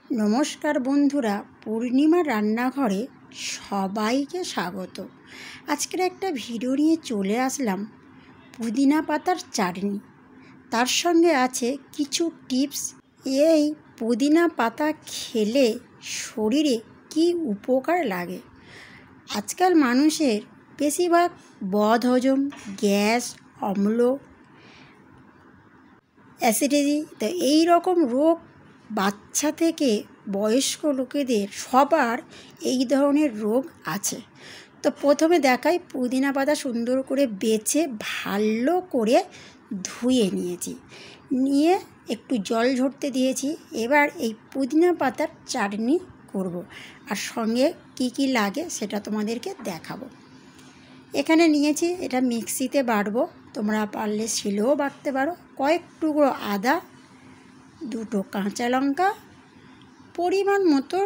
নমস্কার বন্ধুরা, পূর্ণিমা রান্নাঘরে সবাইকে স্বাগত। আজকের একটা ভিডিও নিয়ে চলে আসলাম পুদিনা পাতার চাটনি। তার সঙ্গে আছে কিছু টিপস। এই পুদিনা পাতা খেলে শরীরে কি উপকার লাগে। আজকাল মানুষের বেশিরভাগ বদহজম, গ্যাস, অম্ল, অ্যাসিডিটি, তো এই রকম রোগ বাচ্চা থেকে বয়স্ক লোকেদের সবার এই ধরনের রোগ আছে। তো প্রথমে দেখাই, পুদিনা পাতা সুন্দর করে বেছে ভালো করে ধুয়ে নিয়েছি, নিয়ে একটু জল ঝরতে দিয়েছি। এবার এই পুদিনা পাতার চাটনি করব, আর সঙ্গে কি কি লাগে সেটা তোমাদেরকে দেখাবো। এখানে নিয়েছি, এটা মিক্সিতে বাটবো, তোমরা পারলে শিলেও বাটতে পারো। কয়েক টুকরো আদা, দুটো কাঁচা লঙ্কা, পরিমাণ মতো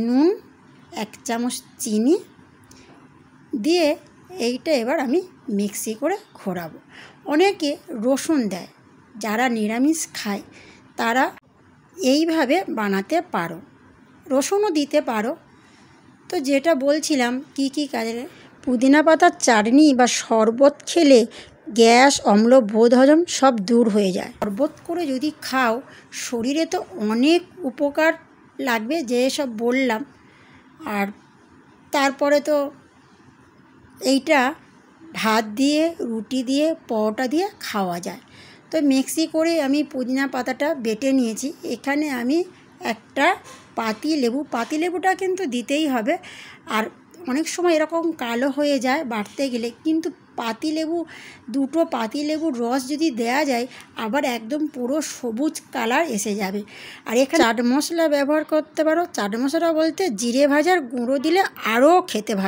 নুন, 1 চামচ চিনি দিয়ে এইটা এবার আমি মিক্সি করে ঘোরাবো। অনেকে রসুন দেয়, যারা নিরামিষ খায় তারা এইভাবে বানাতে পারো, রসুনও দিতে পারো। তো যেটা বলছিলাম কি কি কাজে, পুদিনা পাতার চাটনি বা শরবত খেলে গ্যাস, অম্ল, বদহজম সব দূর হয়ে যায়। শরবত করে যদি খাও শরীরে তো অনেক উপকার লাগবে, যেসব বললাম। আর তারপরে তো এইটা ভাত দিয়ে, রুটি দিয়ে, পরোটা দিয়ে খাওয়া যায়। তো মিক্সি করে আমি পুদিনা পাতাটা বেটে নিয়েছি। এখানে আমি একটা পাতিলেবুটা কিন্তু দিতেই হবে। আর অনেক সময় এরকম কালো হয়ে যায় বাটতে গেলে, কিন্তু দুটো পাতিলেবুর রস যদি দেয়া যায় আবার একদম পুরো সবুজ কালার এসে যাবে। আর এখানে চাট মশলা ব্যবহার করতে পারো। চাট মশলা বলতে জিরে ভাজার গুঁড়ো দিলে আরও খেতে ভালো।